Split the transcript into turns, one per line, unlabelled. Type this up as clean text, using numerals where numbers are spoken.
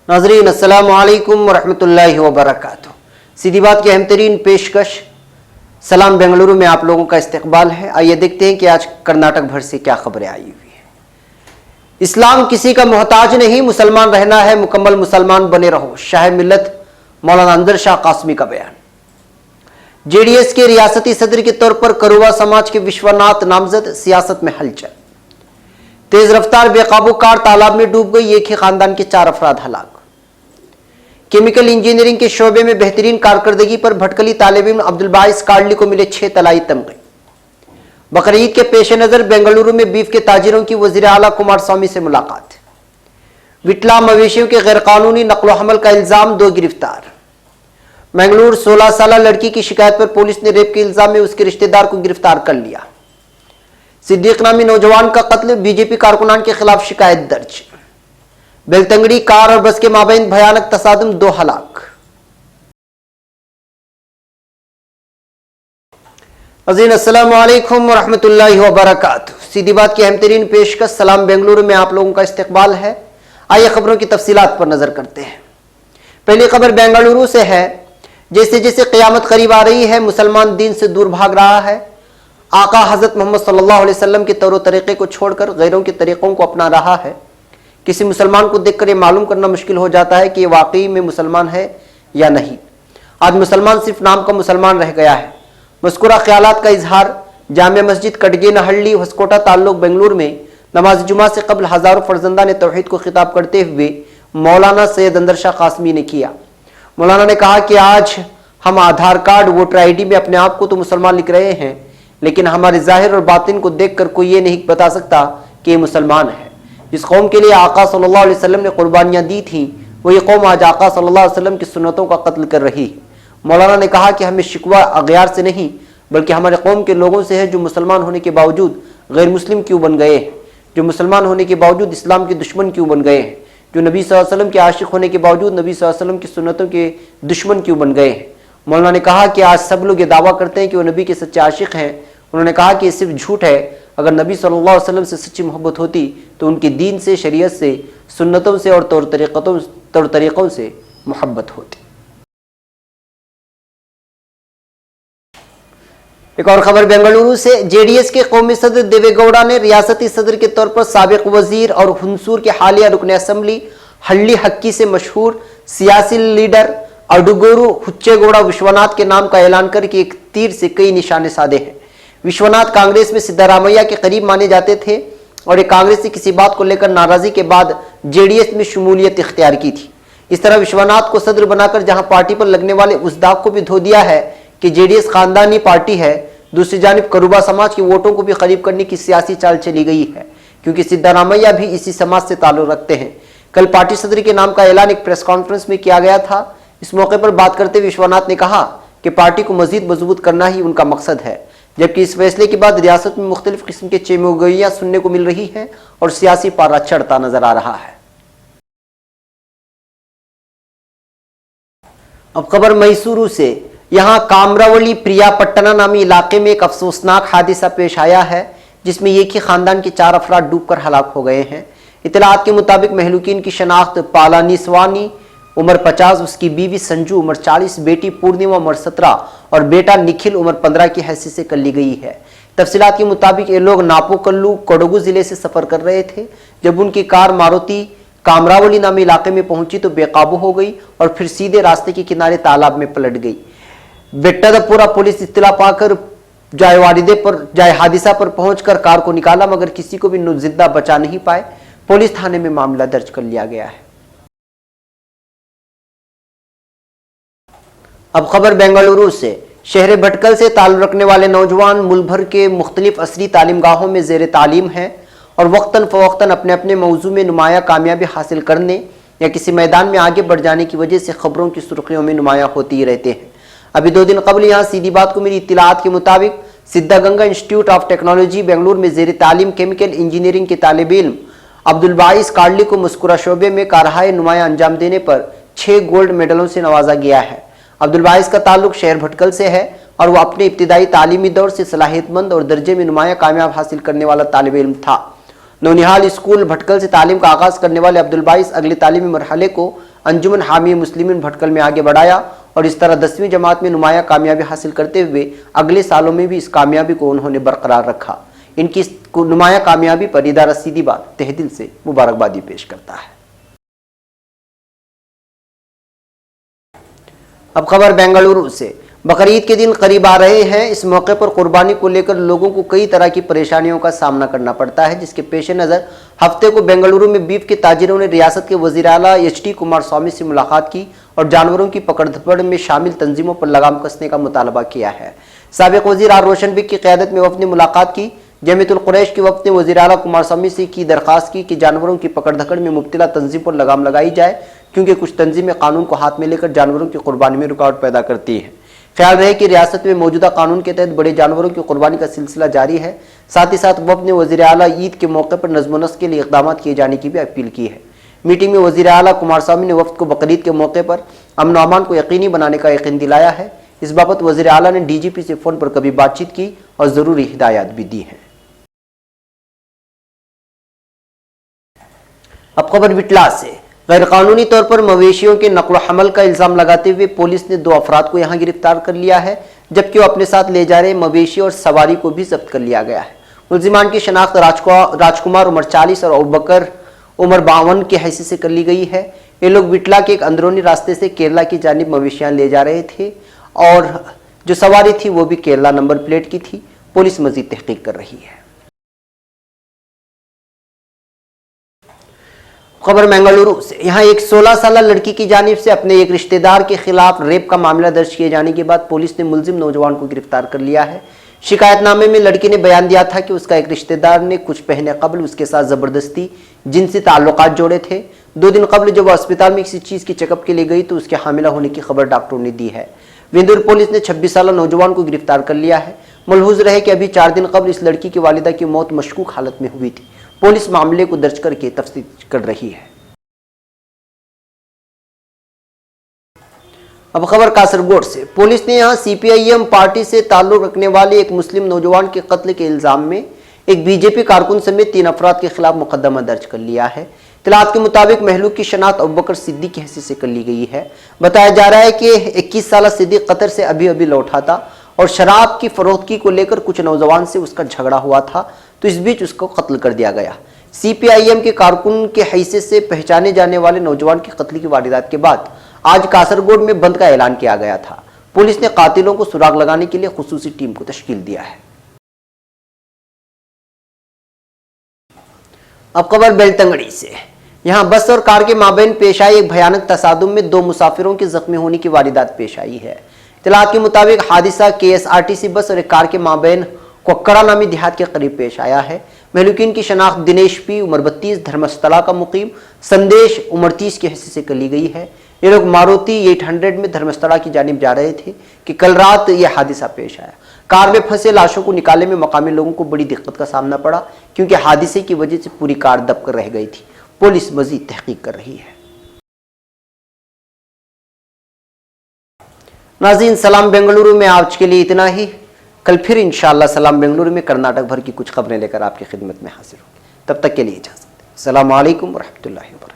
नाज़रीन अस्सलामु अलैकुम वरहमतुल्लाहि वबरकातुहू। सीधी बात की अहम तरीन पेशकश सलाम बेंगलुरु में आप लोगों का इस्तकबाल है। आइए देखते हैं कि आज कर्नाटक भर से क्या खबरें आई हुई है। इस्लाम किसी का मोहताज नहीं, मुसलमान रहना है, मुकम्मल मुसलमान बने रहो, शाह मिल्लत मौलाना अंदर शाह कासमी का बयान। जेडीएस के रियासती सदर के तौर पर करुवा समाज के विश्वनाथ नामजद, सियासत में हलचल। तेज रफ्तार बेकाबू कार तालाब में डूब गई, एक ही खानदान के 4 अफराद हलाक। केमिकल इंजीनियरिंग के शोबे में बेहतरीन कारकर्दगी पर भटकली तालिब इल्म अब्दुल बाइस कार्डली को मिले 6 तलाई तमगे। बकरीद के पेश नजर बेंगलुरु में बीफ के ताजिरों की वजीर आला कुमारस्वामी से मुलाकात। विटला मवेशियों के गैरकानूनी नकलो हमल का इल्जाम, 2 गिरफ्तार। मैंगलोर 16 साल लड़की की शिकायत पर पुलिस ने रेप के इल्जाम में उसके रिश्तेदार को गिरफ्तार कर लिया। सिद्दीक नामी नौजवान का कत्ल, बीजेपी कारकुनान के खिलाफ शिकायत दर्ज। बेलतंगड़ी कार और बस के माबैन भयानक तसादुम, 2 हलाक। अज़ीज़ अस्सलामु अलैकुम वरहमतुल्लाहि वबरकातुहू। सीधी बात की अहम तरीन पेशकश सलाम बेंगलुरु में आप लोगों का इस्तकबाल है। आइए खबरों की तफसीलात पर नजर करते हैं। पहली खबर बेंगलुरु से है। जैसे जैसे क़यामत करीब आ रही है, मुसलमान दीन से दूर भाग रहा है। आका हजरत मोहम्मद सल्लल्लाहु अलैहि वसल्लम के तौर तरीक़े को छोड़कर गैरों के तरीक़ों को अपना रहा है। किसी मुसलमान को देखकर यह मालूम करना मुश्किल हो जाता है कि ये वाकई में मुसलमान है या नहीं। आज मुसलमान सिर्फ नाम का मुसलमान रह गया है। मज़कूरा ख्यालात का इजहार जामिया मस्जिद कटगेनहल्ली होसकोटा ताल्लुक बेंगलुरु में नमाज जुमा से कबल हज़ारों फर्जंदा ने तौहीद को खिताब करते हुए मौलाना सैयद अंदर शाह कासमी ने किया। मौलाना ने कहा कि आज हम आधार कार्ड, वोटर ID में अपने आप को तो मुसलमान लिख रहे हैं, लेकिन हमारे जाहिर और बातिन को देखकर कोई ये नहीं बता सकता कि ये मुसलमान है। जिस कौम के लिए आका सल्लल्लाहु अलैहि वसल्लम ने कुर्बानियाँ दी थीं, वही कौम आज आका सल्लल्लाहु अलैहि वसल्लम की सुन्नतों का कत्ल कर रही है। मौलाना ने कहा कि हमें शिकवा अगयार से नहीं, बल्कि हमारे कौम के लोगों से है जो मुसलमान होने के बावजूद गैर मुस्लिम क्यों बन गए हैं, जो मुसलमान होने के बावजूद इस्लाम के दुश्मन क्यों बन गए हैं, जो नबी सल्लल्लाहु अलैहि वसल्लम के आशिक होने के बावजूद नबी सल्लल्लाहु अलैहि वसल्लम की सुन्नतों के दुश्मन क्यों बन गए हैं। मौलाना ने कहा कि आज सब लोग ये दावा करते हैं कि वो नबी के सच्चे आशिक हैं। उन्होंने कहा कि ये सिर्फ झूठ है। अगर नबी सल्लल्लाहु अलैहि वसल्लम से सच्ची मोहब्बत होती तो उनके दीन से, शरीयत से, सुन्नतों से और तौर तरीक़ों से मोहब्बत होती। एक और खबर बेंगलुरु से। जेडीएस के कौमी सदर देवेगौड़ा ने रियासती सदर के तौर पर साबिक वजीर और हुंसूर के हालिया रुकन असम्बली हल्ली हक्की से मशहूर सियासी लीडर अडुगोरू हुच्चेगौड़ा विश्वनाथ के नाम का ऐलान करके एक तीर से कई निशाने साधे हैं। विश्वनाथ कांग्रेस में सिद्धारामैया के करीब माने जाते थे और एक कांग्रेस से किसी बात को लेकर नाराजगी के बाद जेडीएस में शमूलियत इख्तियार की थी। इस तरह विश्वनाथ को सदर बनाकर जहां पार्टी पर लगने वाले उस दाग को भी धो दिया है कि जेडीएस खानदानी पार्टी है, दूसरी जानिब करुबा समाज के वोटों को भी करीब करने की सियासी चाल चली गई है, क्योंकि सिद्धारामैया भी इसी समाज से ताल्लुक रखते हैं। कल पार्टी सदर के नाम का ऐलान एक प्रेस कॉन्फ्रेंस में किया गया था। इस मौके पर बात करते हुए विश्वनाथ ने कहा कि पार्टी को मजीद मजबूत करना ही उनका मकसद है, जबकि इस फैसले के बाद रियासत में मुख्तलिफ किस्म के चेमोगोइयां सुनने को मिल रही हैं और सियासी पारा चढ़ता नजर आ रहा है। अब खबर मैसूरू से। यहाँ कामरावली प्रियापट्टना नामी इलाके में एक अफसोसनाक हादसा पेश आया है, जिसमें एक ही खानदान के 4 अफराद डूबकर हलाक हो गए हैं। इतलात के मुताबिक महलूकीन की शनाख्त पालानीस्वानी उम्र 50, उसकी बीवी संजू उम्र 40, बेटी पूर्णिमा उम्र 17 और बेटा निखिल उम्र 15 की हैसियत से कर ली गई है। तफसीलात के मुताबिक ये लोग नापोकल्लू कोडगु जिले से सफर कर रहे थे। जब उनकी कार मारुति कामरावली नामी इलाके में पहुंची तो बेकाबू हो गई और फिर सीधे रास्ते के किनारे तालाब में पलट गई। बेट्टादपुरा पुलिस इत्तला पाकर जाए हादिसा पर पहुंचकर कार को निकाला, मगर किसी को भी जिंदा बचा नहीं पाए। पुलिस थाने में मामला दर्ज कर लिया गया है। अब खबर बेंगलुरु से। शहर भटकल से ताल्लुक रखने वाले नौजवान मुल्क भर के मुख्तलिफ असरी तालीमगाहों में ज़ेर तालीम हैं और वक्तन फ़वक्तन अपने अपने मौजू में नुमाया कामयाबी हासिल करने या किसी मैदान में आगे बढ़ जाने की वजह से खबरों की सुर्खियों में नुमाया होते ही रहते हैं। अभी 2 दिन कबल यहाँ सीधी बात को मिली इत्तलात के मुताबिक सिद्धागंगा इंस्टीट्यूट ऑफ टेक्नोलॉजी बेंगलुरु में ज़ेर तालीम केमिकल इंजीनियरिंग के तालिब इल्म अब्दुल बाइस कार्डली को मज़कूरा शोबे में कारहाय नुमाया अंजाम देने पर 6 गोल्ड मेडलों से नवाजा गया है। अब्दुल बाइस का ताल्लुक शहर भटकल से है और वह अपने इब्तिदाई तालीमी दौर से सलाहियतमंद और दर्जे में नुमाया कामयाब हासिल करने वाला तालिब इल्म था। नौनिहाल स्कूल भटकल से तालीम का आगाज़ करने वाले अब्दुल बाइस अगले तालीमी मरहले को अंजुमन हामी मुस्लिमीन भटकल में आगे बढ़ाया और इस तरह 10वीं जमात में नुमाया कामयाबी हासिल करते हुए अगले सालों में भी इस कामयाबी को उन्होंने बरकरार रखा। इनकी नुमाया कामयाबी पर इदारा सीधी बात तहे दिल से मुबारकबादी पेश करता है। अब खबर बेंगलुरु से। बकरीद के दिन करीब आ रहे हैं। इस मौके पर कुर्बानी को लेकर लोगों को कई तरह की परेशानियों का सामना करना पड़ता है, जिसके पेश नज़र हफ्ते को बेंगलुरु में बीफ के ताजिरों ने रियासत के वजीर आला एच.डी. कुमारस्वामी से मुलाकात की और जानवरों की पकड़ धपड़ में शामिल तंजीमों पर लगाम कसने का मुतालबा किया है। साबिक वजीर आर रोशन बेग की क़यादत में वफ़द ने मुलाकात की। जमीयतुल कुरैश की वफ़द ने वज़ीर आला कुमारस्वामी से की दरख्वास्त की कि जानवरों की पकड़ धकड़ में मुब्तला तंजीम पर लगाम लगाई जाए, क्योंकि कुछ तंजीमें कानून को हाथ में लेकर जानवरों की कुर्बानी में रुकावट पैदा करती हैं। ख्याल रहे कि रियासत में मौजूदा कानून के तहत बड़े जानवरों की कुर्बानी का सिलसिला जारी है। साथ ही साथ वफ़द ने वज़ीर आला ईद के मौके पर नज़्म नस्क के लिए इक़दाम किए जाने की भी अपील की है। मीटिंग में वज़ीर आला कुमारस्वामी ने वफ़द को बकरीद के मौके पर अमन अमान को यकीनी बनाने का यकीन दिलाया है। इस बाबत वज़ीर आला ने DGP से फ़ोन पर कभी बातचीत की और ज़रूरी हिदायत भी दी हैं। अब खबर बिटला से। गैरकानूनी तौर पर मवेशियों के नकल हमल का इल्ज़ाम लगाते हुए पुलिस ने 2 अफराद को यहां गिरफ्तार कर लिया है, जबकि वो अपने साथ ले जा रहे मवेशी और सवारी को भी जब्त कर लिया गया है। मुलजिमान की शनाख्त राजकुमार उमर 40 और अबूबकर उमर 52 की हैसियत से कर ली गई है। ये लोग बिटला के एक अंदरूनी रास्ते से केरला की जानिब मवेशियां ले जा रहे थे और जो सवारी थी वो भी केरला नंबर प्लेट की थी। पुलिस मजीद तहकीक कर रही है। खबर बेंगलुरु से। यहाँ एक 16 साल लड़की की जानिब से अपने एक रिश्तेदार के खिलाफ रेप का मामला दर्ज किए जाने के बाद पुलिस ने मुलजिम नौजवान को गिरफ्तार कर लिया है। शिकायतनामे में लड़की ने बयान दिया था कि उसका एक रिश्तेदार ने कुछ महीने कबल उसके साथ जबरदस्ती जिनसी ताल्लुकात जोड़े थे। 2 दिन कबल जब वो अस्पताल में किसी चीज के चेकअप के लिए गई तो उसके हामिला होने की खबर डॉक्टरों ने दी है। विंदुर पुलिस ने 26 साल नौजवान को गिरफ्तार कर लिया है। मलहूज रहे कि अभी 4 दिन कबल इस लड़की की वालिदा की मौत मशकूक हालत में हुई थी। पुलिस मामले को दर्ज करके तफ्तीश कर रही है। अब खबर कासरगोड से। पुलिस ने यहां CPIM पार्टी से ताल्लुक रखने वाले एक मुस्लिम नौजवान के कत्ल के इल्जाम में एक BJP कारकुन समेत 3 अफराद के खिलाफ मुकदमा दर्ज कर लिया है। इत्तलात के मुताबिक महलूक की शनाख्त अबूबकर सिद्दीक की हैसियत से कर ली गई है। बताया जा रहा है कि 21 साल सिद्दीक कतर से अभी लौटा था और शराब की फरोख्तगी को लेकर कुछ नौजवान से उसका झगड़ा हुआ था, तो इस बीच उसको कत्ल कर दिया गया। CPIM के कारकुन के हैसियत से पहचाने जाने वाले नौजवान के कत्ल की वारदात के बाद आज कासरगोड में बंद का ऐलान किया गया था। पुलिस ने कातिलों को सुराग लगाने के लिए खुसूसी टीम को तश्कील दिया है। अब खबर बेलतंगड़ी से। यहां बस और कार के माबैन पेश आई एक भयानक तसादुम में 2 मुसाफिरों के जख्मी होने की वारदात पेश आई है। इत्तलात के मुताबिक हादिसा KSRTC बस और एक कार के माबैन कोक्कड़ा नामी देहात के करीब पेश आया है। महलूकिन की शनाख्त दिनेश P उम्र 32 धर्मस्थला का मुकीम, संदेश उम्र 30 की हैसियत से कर ली गई है। ये लोग मारुति 800 में धर्मस्थला की जानिब जा रहे थे कि कल रात यह हादिसा पेश आया। कार में फंसे लाशों को निकालने में मकामी लोगों को बड़ी दिक्कत का सामना पड़ा, क्योंकि हादिसे की वजह से पूरी कार दबकर रह गई थी। पुलिस मजीद तहकीक कर रही है। नाज़रीन, सलाम बेंगलुरु में आज के लिए इतना ही। कल फिर इंशाअल्लाह सलाम बेंगलुरु में कर्नाटक भर की कुछ खबरें लेकर आपकी खिदमत में हाजिर होंगे। तब तक के लिए इजाजत। अस्सलामु अलैकुम व रहमतुल्लाहि व बरकातहू।